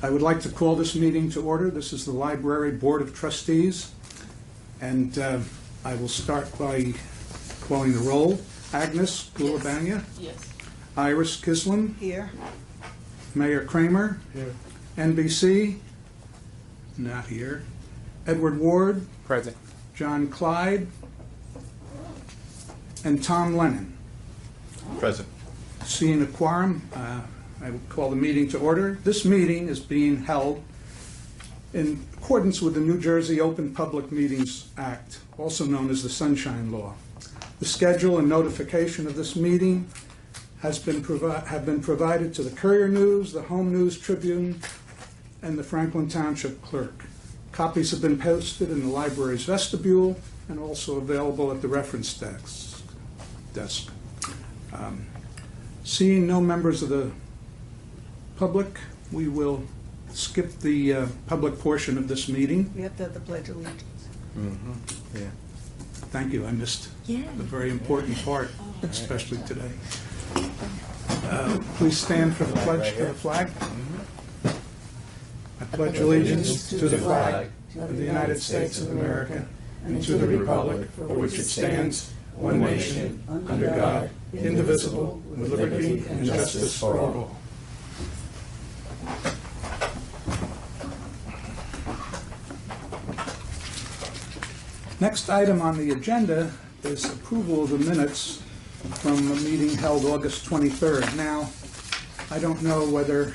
I would like to call this meeting to order. This is the Library Board of Trustees, and I will start by calling the roll. Agnes Gulabanya. Yes. Iris Kislin. Here. Mayor Kramer. Here. NBC. Not here. Edward Ward. Present. John Clyde. And Tom Lennon. Present. Seeing a quorum, I will call the meeting to order. This meeting is being held in accordance with the New Jersey Open Public Meetings Act, also known as the Sunshine Law. The schedule and notification of this meeting have been provided to the Courier News, the Home News Tribune, and the Franklin Township Clerk. Copies have been posted in the library's vestibule and also available at the reference desk. Seeing no members of the public, we will skip the public portion of this meeting. We have to have the Pledge of Allegiance. Mm-hmm. Yeah. Thank you. I missed the very important part, especially today. Please stand for the pledge for the flag. I pledge allegiance to the flag of the United States of America and to the republic for which it stands, one nation, under God, indivisible, with liberty and justice for all. Next item on the agenda is approval of the minutes from a meeting held August 23rd. Now, I don't know whether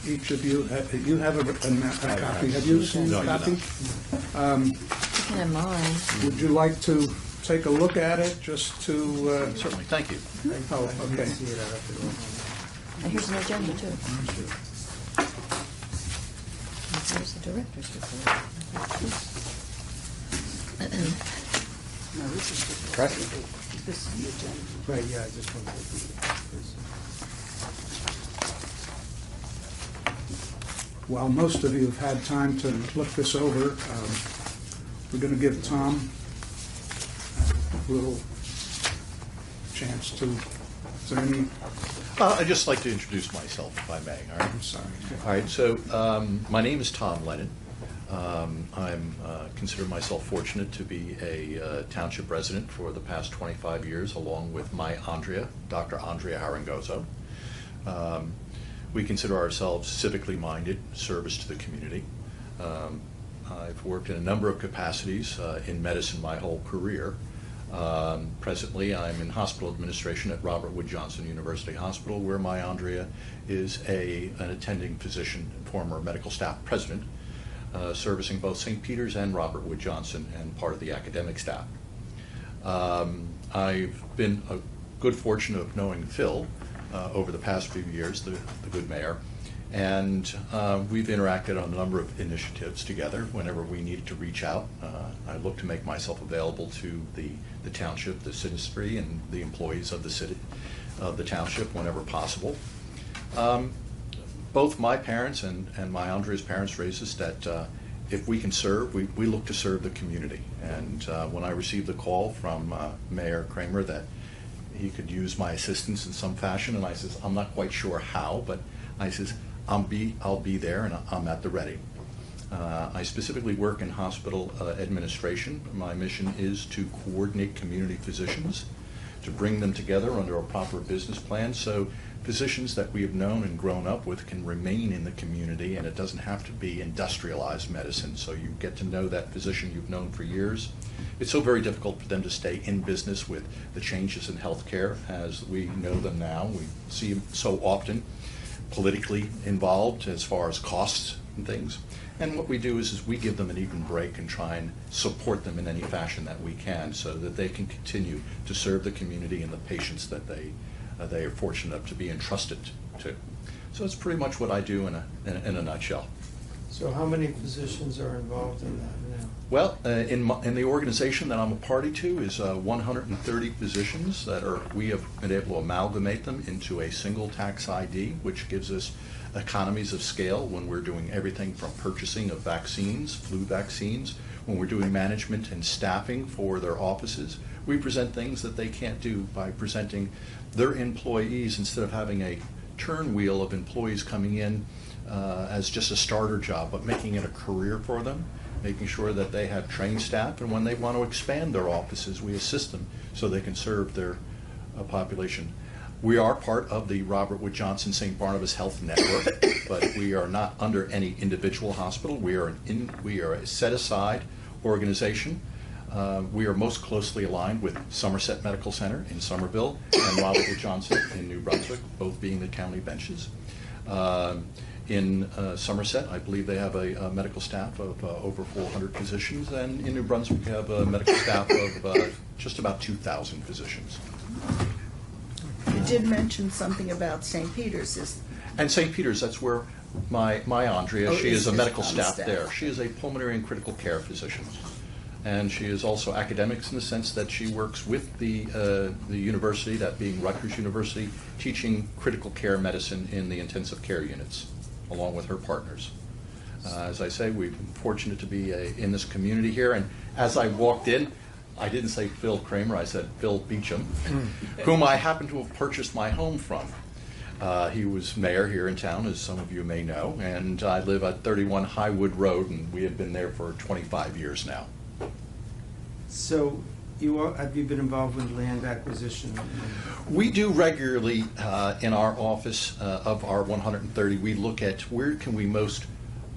each of you have a copy. Have you seen a copy? Looking at mine. Would you like to take a look at it just to... Certainly, thank you. Oh, okay. And here's an agenda too. And here's the director's report. No, this is the Present. This is the agenda. Right, yeah, I just wanted to. While most of you have had time to look this over, we're going to give Tom a little chance to... Is there any... I'd just like to introduce myself, if I may, all right? I'm sorry. All right, so my name is Tom Lennon. I'm consider myself fortunate to be a township resident for the past 25 years, along with my Andrea, Dr. Andrea Harangozo. We consider ourselves civically minded, service to the community. I've worked in a number of capacities in medicine my whole career. Presently, I'm in hospital administration at Robert Wood Johnson University Hospital, where my Andrea is an attending physician and former medical staff president, servicing both St. Peter's and Robert Wood Johnson and part of the academic staff. I've been a good fortune of knowing Phil over the past few years, the good mayor, and we've interacted on a number of initiatives together whenever we needed to reach out. I look to make myself available to the township, the citizenry, and the employees of the city, of the township whenever possible. Both my parents and my Andrea's parents raised us that if we can serve, we look to serve the community. And when I received the call from Mayor Kramer that he could use my assistance in some fashion, and I says, I'm not quite sure how, but I says, I'll be there and I'm at the ready. I specifically work in hospital administration. My mission is to coordinate community physicians, to bring them together under a proper business plan so physicians that we have known and grown up with can remain in the community, and it doesn't have to be industrialized medicine. So you get to know that physician you've known for years. It's so very difficult for them to stay in business with the changes in healthcare as we know them now. We see them so often politically involved as far as costs and things. And what we do is we give them an even break and try and support them in any fashion that we can so that they can continue to serve the community and the patients that they are fortunate enough to be entrusted to. So it's pretty much what I do in a nutshell. So how many physicians are involved in that now? Well, in the organization that I'm a party to is 130 physicians we have been able to amalgamate them into a single tax ID, which gives us economies of scale when we're doing everything from purchasing of vaccines, flu vaccines, when we're doing management and staffing for their offices. We present things that they can't do by presenting their employees instead of having a turn wheel of employees coming in as just a starter job, but making it a career for them, making sure that they have trained staff, and when they want to expand their offices, we assist them so they can serve their population. We are part of the Robert Wood Johnson St. Barnabas Health Network, but we are not under any individual hospital. We are a set-aside organization. We are most closely aligned with Somerset Medical Center in Somerville and Robert Wood Johnson in New Brunswick, both being the county benches. In Somerset, I believe they have a medical staff of over 400 physicians, and in New Brunswick, we have a medical staff of just about 2,000 physicians. You did mention something about St. Peter's. And St. Peter's, that's where my Andrea, Oh, she is is a this medical on staff staff? there. She is a pulmonary and critical care physician. And she is also academics in the sense that she works with the university, that being Rutgers University, teaching critical care medicine in the intensive care units, along with her partners. As I say, we've been fortunate to be in this community here, and as I walked in, I didn't say Phil Kramer, I said Phil Beecham, whom I happen to have purchased my home from. He was mayor here in town, as some of you may know, and I live at 31 Highwood Road, and we have been there for 25 years now. So have you been involved with land acquisition? We do regularly in our office of our 130, we look at where can we most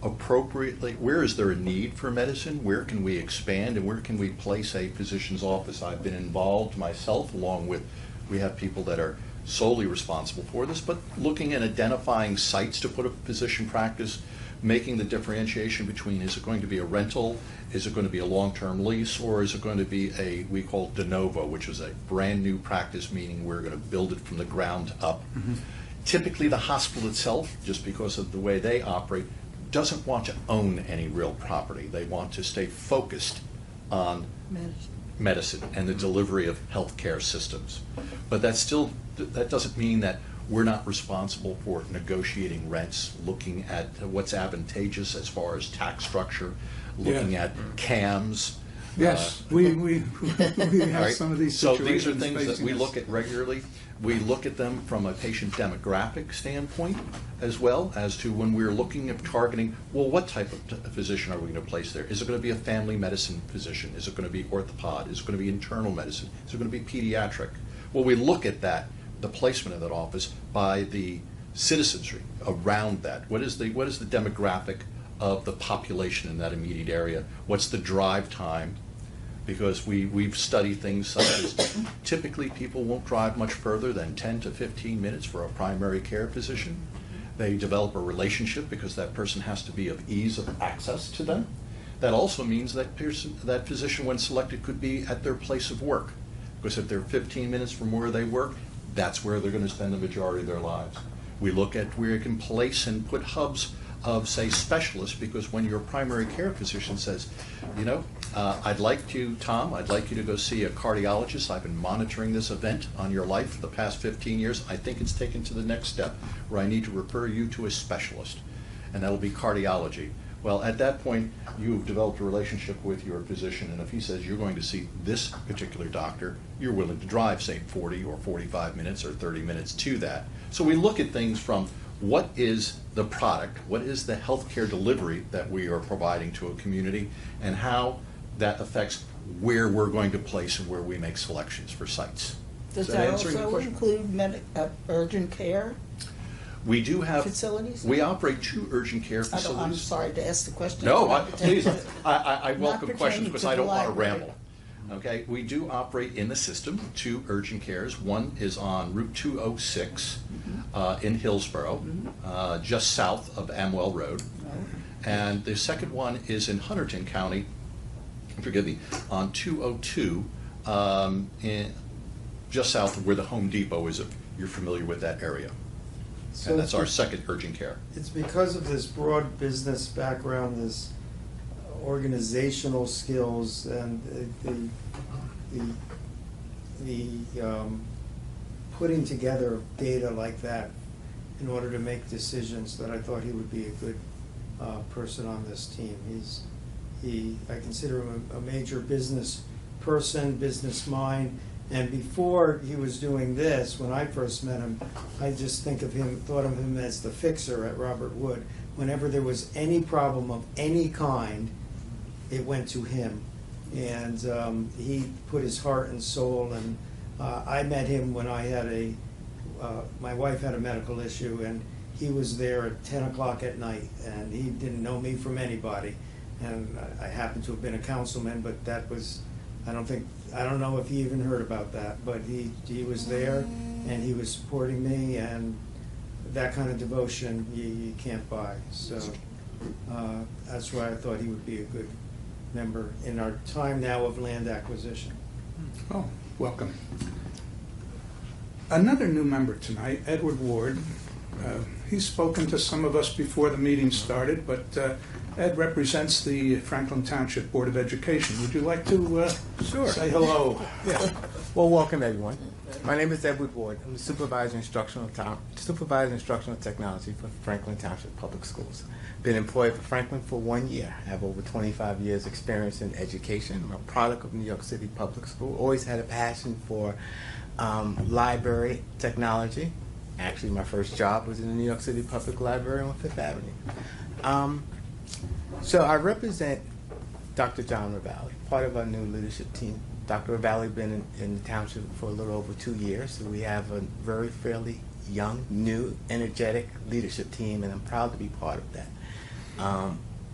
appropriately, where is there a need for medicine, where can we expand, and where can we place a physician's office. I've been involved myself, along with, we have people that are solely responsible for this, but looking at identifying sites to put a physician practice, making the differentiation between, is it going to be a rental, is it going to be a long-term lease, or is it going to be we call de novo, which is a brand new practice, meaning we're going to build it from the ground up. Mm-hmm. Typically the hospital itself, just because of the way they operate, doesn't want to own any real property. They want to stay focused on medicine and the delivery of healthcare systems. But that doesn't mean that we're not responsible for negotiating rents, looking at what's advantageous as far as tax structure, looking at CAMs. Yes, we have Right. some of these So situations. these are things that facing we us. look at regularly. We look at them from a patient demographic standpoint as well, as to when we're looking at targeting, well, what type of physician are we going to place there? Is it going to be a family medicine physician? Is it going to be orthopod? Is it going to be internal medicine? Is it going to be pediatric? Well, we look at that, the placement of that office, by the citizenry around that. What is the demographic of the population in that immediate area? What's the drive time? Because we've studied things such as typically people won't drive much further than 10 to 15 minutes for a primary care physician. They develop a relationship because that person has to be of ease of access to them. That also means that physician, when selected, could be at their place of work. Because if they're 15 minutes from where they work, that's where they're going to spend the majority of their lives. We look at where you can place and put hubs of, say, specialists, because when your primary care physician says, you know, I'd like you to go see a cardiologist. I've been monitoring this event on your life for the past 15 years. I think it's taken to the next step where I need to refer you to a specialist, and that'll be cardiology. Well, at that point, you've developed a relationship with your physician, and if he says you're going to see this particular doctor, you're willing to drive, say, 40 or 45 minutes or 30 minutes to that. So we look at things from what is the product, what is the healthcare delivery that we are providing to a community, and how that affects where we're going to place and where we make selections for sites. Does Is that answering the also question? include urgent care We do have facilities? We operate 2 urgent care I'm facilities. sorry to ask the question. No, Not please, pertaining to- I welcome not questions pertaining because to I the don't want to library. ramble. Okay, we do operate in the system 2 urgent cares. One is on Route 206 in Hillsborough, just south of Amwell Road. And the second one is in Hunterdon County, forgive me, on 202, just south of where the Home Depot is, if you're familiar with that area. So And that's our second urgent care. It's because of this broad business background, this organizational skills, and the putting together of data like that in order to make decisions, that I thought he would be a good person on this team. I consider him a major business person, business mind, And before he was doing this, when I first met him, I just thought of him as the fixer at Robert Wood. Whenever there was any problem of any kind, it went to him. And he put his heart and soul, and I met him when I had my wife had a medical issue, and he was there at 10 o'clock at night, and he didn't know me from anybody. And I happened to have been a councilman, but that was, I don't know if he even heard about that, but he was there, and he was supporting me, and that kind of devotion you can't buy. So that's why I thought he would be a good member in our time now of land acquisition. Oh, welcome. Another new member tonight, Edward Ward. He's spoken to some of us before the meeting started, but Ed represents the Franklin Township Board of Education. Would you like to Sure. say hello? Yeah. Well, welcome everyone. My name is Edward Ward. I'm the supervisor instructional technology for Franklin Township Public Schools. Been employed for Franklin for 1 year. I have over 25 years experience in education. I'm a product of New York City Public School. Always had a passion for library technology. Actually, my first job was in the New York City Public Library on Fifth Avenue. So I represent Dr. John Ravalli, part of our new leadership team. Dr. Ravalli been in the township for a little over 2 years, so we have a very fairly young, new, energetic leadership team, and I'm proud to be part of that.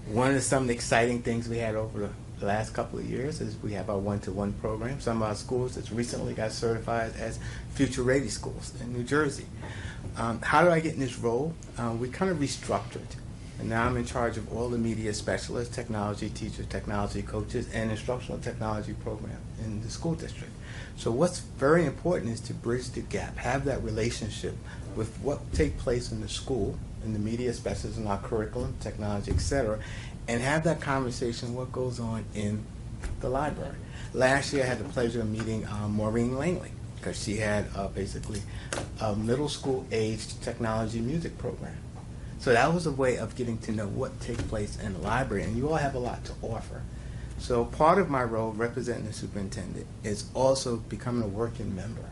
One of some of the exciting things we had over the last couple of years is we have our one-to-one program. Some of our schools that's recently got certified as future-ready schools in New Jersey. How did I get in this role? We kind of restructured. And now I'm in charge of all the media specialists, technology teachers, technology coaches, and instructional technology program in the school district. So what's very important is to bridge the gap, have that relationship with what take place in the school, in the media specialists, in our curriculum, technology, etc., and have that conversation what goes on in the library. Last year I had the pleasure of meeting Maureen Langley, because she had basically a middle school aged technology music program. So that was a way of getting to know what takes place in the library, and you all have a lot to offer. So part of my role representing the superintendent is also becoming a working member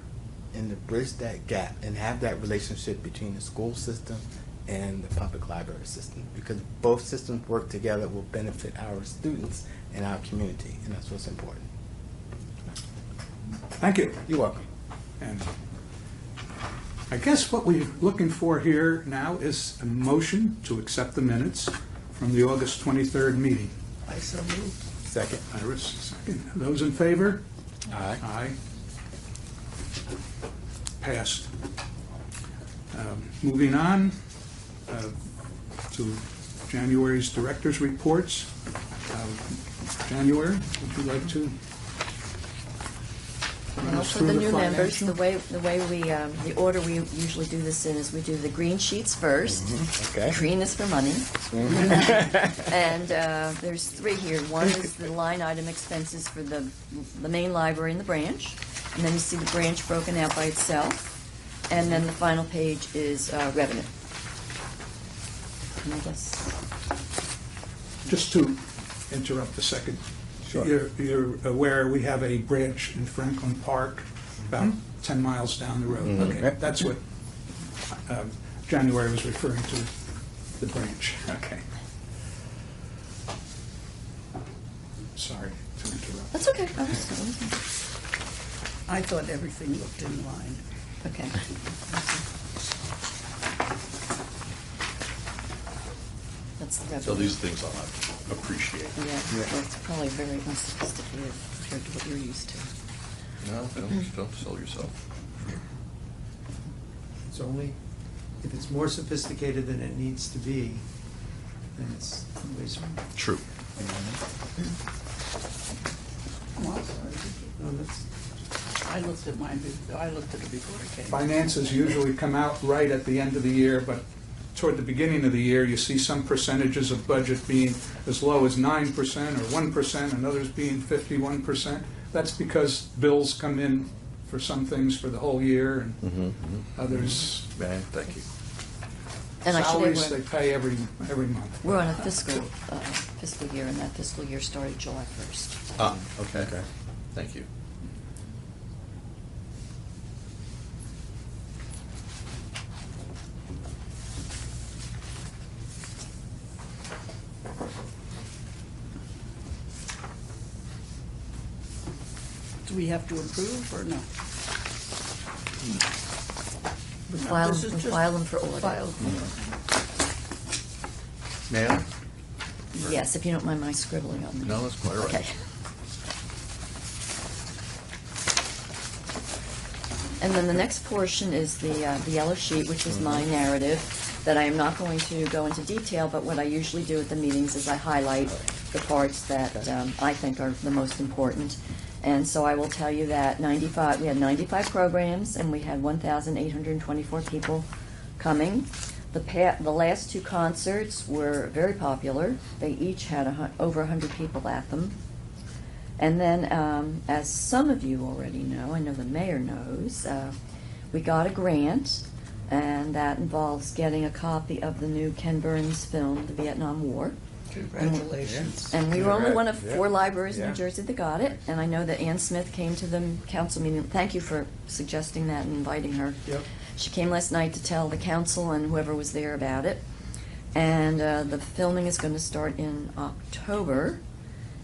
and to bridge that gap and have that relationship between the school system and the public library system, because both systems work together will benefit our students and our community, and that's what's important. Thank you. You're welcome. And I guess what we're looking for here now is a motion to accept the minutes from the August 23rd meeting. I so moved. Second. Iris, second. Those in favor? Aye. Aye. Passed. Moving on to January's director's reports. January, would you like to run Well, us for through the the new members, financial? the order we usually do this in is we do the green sheets first. Okay. Green is for money. And there's 3 here. One is the line item expenses for the main library and the branch. And then you see the branch broken out by itself. And then the final page is revenue. And I guess, Just to interrupt a second. Sure. You're aware we have a branch in Franklin Park about 10 miles down the road. Okay, that's what January was referring to, the branch. Okay. Sorry to interrupt. that's okay. I thought everything looked in line. Okay. That's the revenue. So these things I'll appreciate. Yeah, well, it's probably very unsophisticated compared to what you're used to. No, don't sell yourself. It's only, if it's more sophisticated than it needs to be, then it's always, True. no, that's, I looked at mine, I looked at it before I came. Finances usually come out right at the end of the year, but toward the beginning of the year, you see some percentages of budget being as low as 9% or 1%, and others being 51%. That's because bills come in for some things for the whole year, and others, Man, thank you. And actually, salaries they pay every month. we're on a fiscal year, and that fiscal year started July 1st. Okay. Thank you. Do we have to approve or no? We file, This is we just file them for audit. filed. May I? Yes, if you don't mind my scribbling on them. No, that's quite all right. Okay. And then the next portion is the yellow sheet, which is my narrative, that I am not going to go into detail, but what I usually do at the meetings is I highlight the parts that I think are the most important. And so I will tell you that we had 95 programs, and we had 1,824 people coming. The last two concerts were very popular. They each had over 100 people at them. And then, as some of you already know, I know the mayor knows, we got a grant, and that involves getting a copy of the new Ken Burns film, The Vietnam War. Congratulations. And we were only one of Yeah. 4 libraries in Yeah. New Jersey that got it. And I know that Ann Smith came to the council meeting. Thank you for suggesting that and inviting her. Yep. She came last night to tell the council and whoever was there about it. And the filming is going to start in October.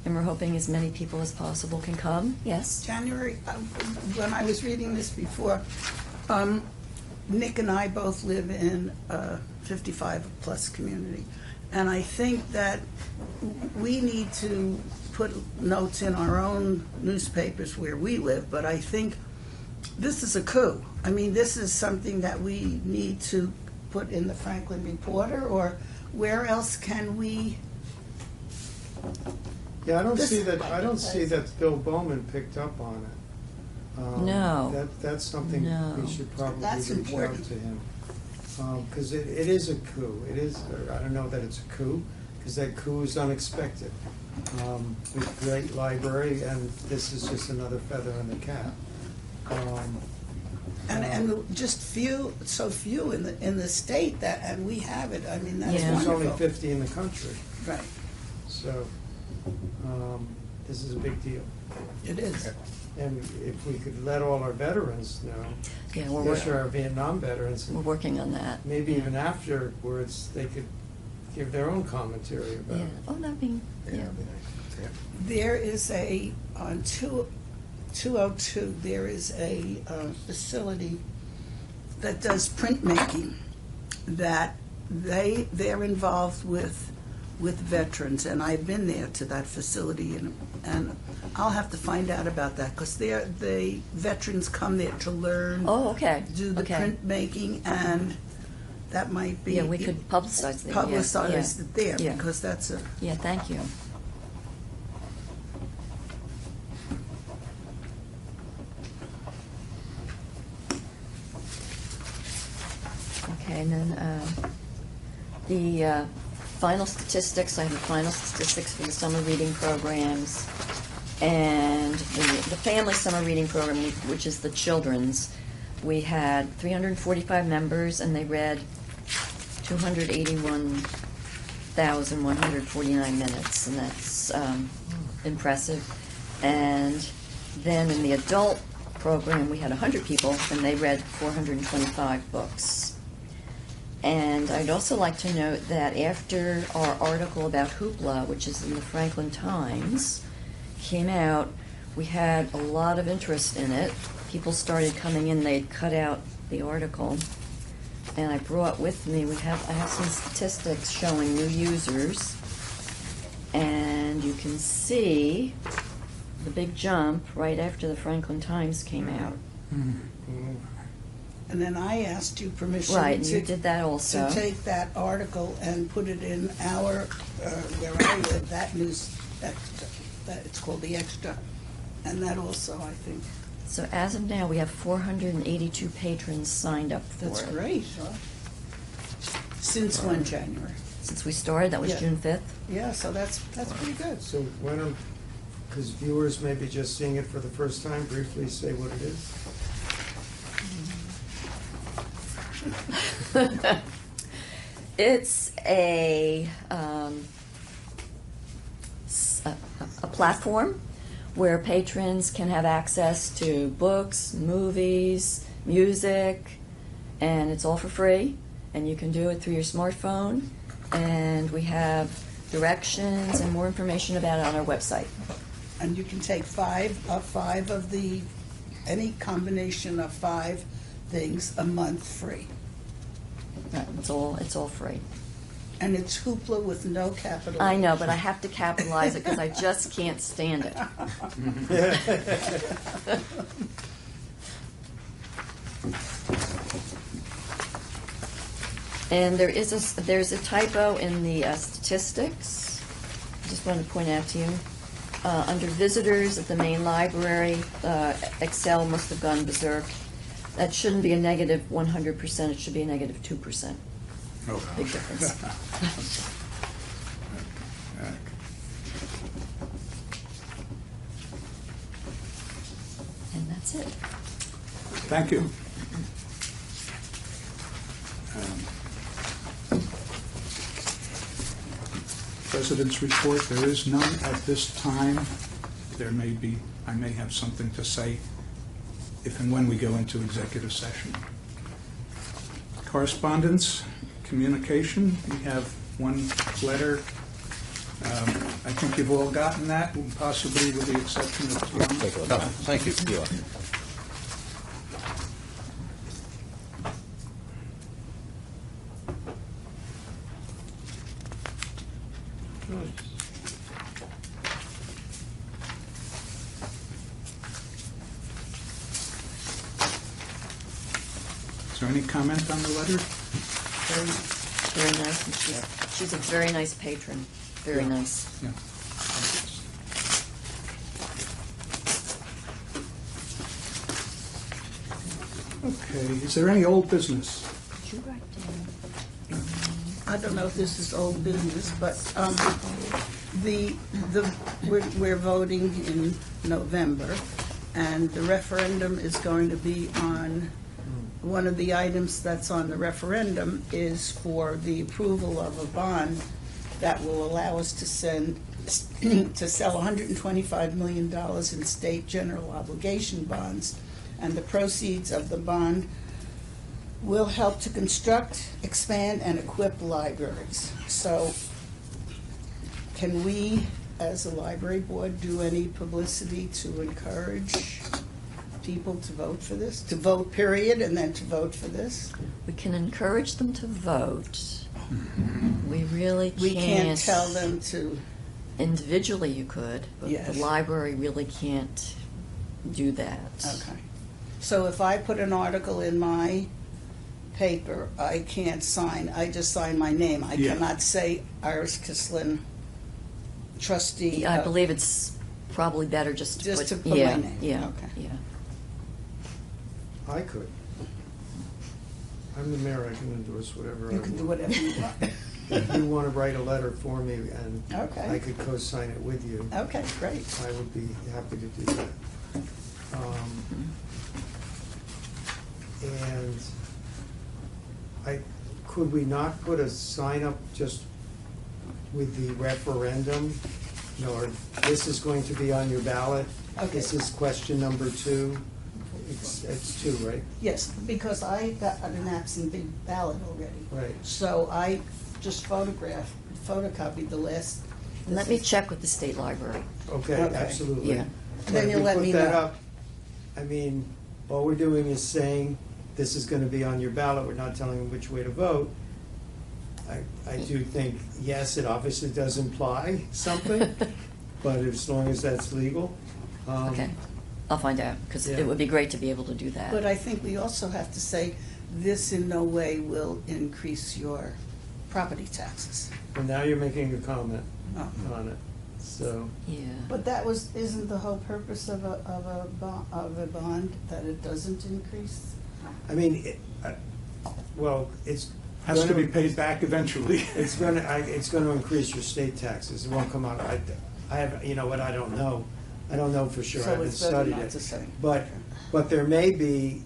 And we're hoping as many people as possible can come. Yes? January, when I was reading this before, Nick and I both live in a 55-plus community. And I think that we need to put notes in our own newspapers where we live, but I think this is a coup. I mean, this is something that we need to put in the Franklin Reporter, or where else can we? Yeah, I don't This- see that Bill Bowman picked up on it. No. That's something No. we should probably That's reach out important. to him. Because it is a coup. It is, I don't know that it's a coup, because that coup is unexpected. With great library, and this is just another feather in the cap. And just so few in the state that, and we have it. I mean, that's Yeah. There's only wonderful. 50 in the country, Right, so this is a big deal. it is. And if we could let all our veterans know, Yeah, we're, especially our Vietnam veterans, we're working on that. maybe even afterwards, they could give their own commentary about Yeah. it. Oh, that'd be, yeah. that'd be nice. Yeah. There is on 202, there is a facility that does printmaking, that they're involved with veterans, and I've been there to that facility, and I'll have to find out about that, because the veterans come there to learn, Oh, okay. do the Okay. printmaking, and that might be. Yeah, we could publicize that. Publicize it there, Yeah. because that's a. Yeah, thank you. Okay, and then the final statistics, I have the final statistics for the summer reading programs, and the family summer reading program, which is the children's. We had 345 members, and they read 281,149 minutes, and that's impressive. And then in the adult program, we had 100 people, and they read 425 books. And I'd also like to note that after our article about Hoopla, which is in the Franklin Times, came out, we had a lot of interest in it. People started coming in, they'd cut out the article. And I brought with me, I have some statistics showing new users. And you can see the big jump right after the Franklin Times came out. And then I asked you permission Right, and you to did that also. take that article and put it in our, where I live, that it's called The Extra. And that also, I think, So as of now, we have 482 patrons signed up for that's it. great. Since when, January? Since we started, that was Yeah. June 5th. Yeah, so that's pretty good. So why don't, because viewers may be just seeing it for the first time, briefly say what it is. It's a platform where patrons can have access to books, movies, music, and it's all for free. And you can do it through your smartphone. And we have directions and more information about it on our website. And you can take five of the, any combination of 5 things a month free. Right, it's all free. And it's hoopla with no capital. I know, but I have to capitalize it because I just can't stand it. And there's a typo in the statistics. I just wanted to point out to you. Under visitors at the main library, Excel must have gone berserk. That shouldn't be a negative 100%, it should be a negative 2%. Oh, Big difference. And that's it. Thank you. President's report, there is none at this time. I may have something to say if and when we go into executive session. Correspondence, communication, we have one letter. I think you've all gotten that, possibly with the exception of Tom. No, thank you. Is there any comment on the letter? Very nice. And she's a very nice patron. Very Yeah. nice. Yeah. Okay, is there any old business? Could you write down? I don't know if this is old business, but we're voting in November, and the referendum is going to be on, one of the items that's on the referendum is for the approval of a bond that will allow us to sell $125 million in state general obligation bonds, and the proceeds of the bond will help to construct, expand, and equip libraries. So can we, as a library board, do any publicity to encourage people to vote for this? To vote, period, and then to vote for this? We can encourage them to vote. We really can't. We can't tell them to, Individually you could, but Yes. the library really can't do that. okay. So if I put an article in my paper, I can't sign, I just sign my name. I Yeah. cannot say Iris Kislin, trustee. I of- believe it's probably better just to Just put. to put my yeah, name. Yeah, Okay. yeah. I could. I'm the mayor, I can endorse whatever I You want. can do whatever you want. If you want to write a letter for me and Okay. I could co-sign it with you, Okay, great. I would be happy to do that. And could we not put a sign up just with the referendum? Or this is going to be on your ballot? Okay. This is question number 2? It's 2, right? Yes, because I got an absentee ballot already. Right. So I just photocopied the list. Let me check with the state library. Okay, Okay. absolutely. Yeah. But Then if you'll we let put me that know. up, I mean, all we're doing is saying, this is gonna be on your ballot, we're not telling them which way to vote. I do think, yes, it obviously does imply something, but as long as that's legal. Okay, I'll find out, because Yeah. it would be great to be able to do that. But I think we also have to say, this in no way will increase your property taxes. And now you're making a comment Oh. on it, so. Yeah. But isn't the whole purpose of a bond, that it doesn't increase? I mean, well, it's. Has to be gonna- paid back eventually. It's gonna increase your state taxes. It won't come out, I have, you know what, I don't know. I don't know for sure. I So haven't it's better studied not it. to say. But there may be,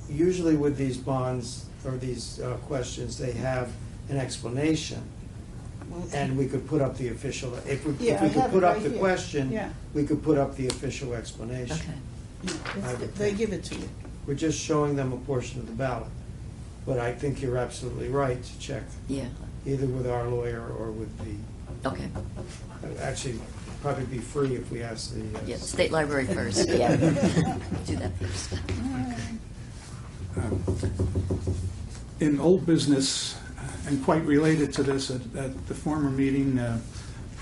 usually with these bonds or these questions, they have an explanation. Well, And we could put up the official, if we Yeah, I could have put it up right the here. question, Yeah. we could put up the official explanation. Okay. I would They think. give it to you. We're just showing them a portion of the ballot. But I think you're absolutely right to check, Yeah, either with our lawyer or with the, okay. actually, probably be free if we ask the. Yeah, State Library first, yeah. Do that first. In old business, and quite related to this, at the former meeting,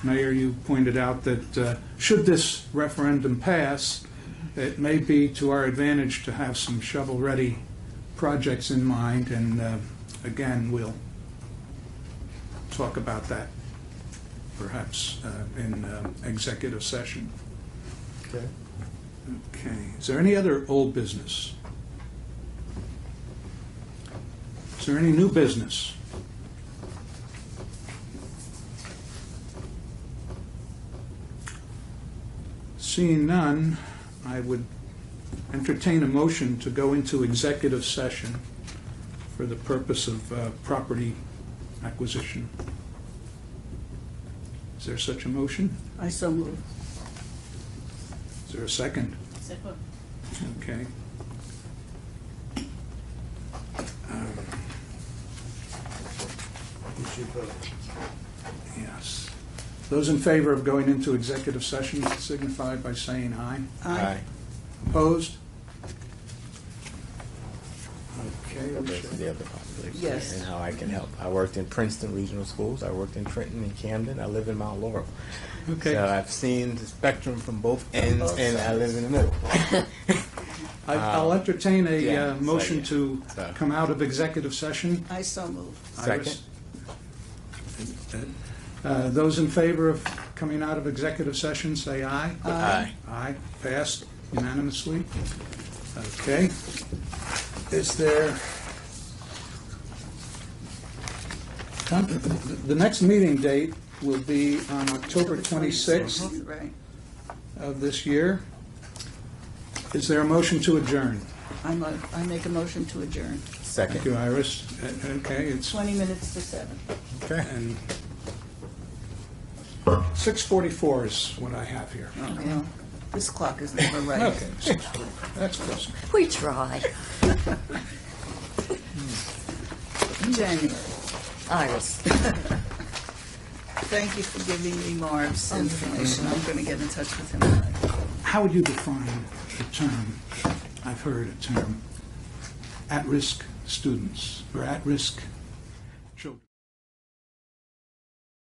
Mayor, you pointed out that should this referendum pass, it may be to our advantage to have some shovel-ready projects in mind, and again, we'll talk about that perhaps in executive session. Okay. Okay, is there any other old business? Is there any new business? Seeing none, I would entertain a motion to go into executive session for the purpose of property acquisition. Is there such a motion? I so move. Is there a second? Second. Okay. You should vote. Yes. Those in favor of going into executive session signify by saying aye. Aye. Opposed? Okay. we There's shall- the other population. Yes. And how I can help. I worked in Princeton Regional Schools. I worked in Trenton and Camden. I live in Mount Laurel. Okay. So I've seen the spectrum from both ends, both and I live in the middle. I'll entertain a yeah, motion second. to So- come out of executive session. I so move. Iris? Those in favor of coming out of executive session, say aye. Aye. Aye, passed unanimously. Okay. Is there, the next meeting date will be on October 26th Right. of this year. Is there a motion to adjourn? I make a motion to adjourn. Second. Thank you, Iris. Okay, it's, 20 minutes to 7. Okay. and 6:44 is what I have here. Well, this clock is never right. Okay, 6:44, that's close. We try. January. Iris. Thank you for giving me Marv's information. I'm going to get in touch with him tonight. How would you define the term, I've heard a term, at-risk students, or at-risk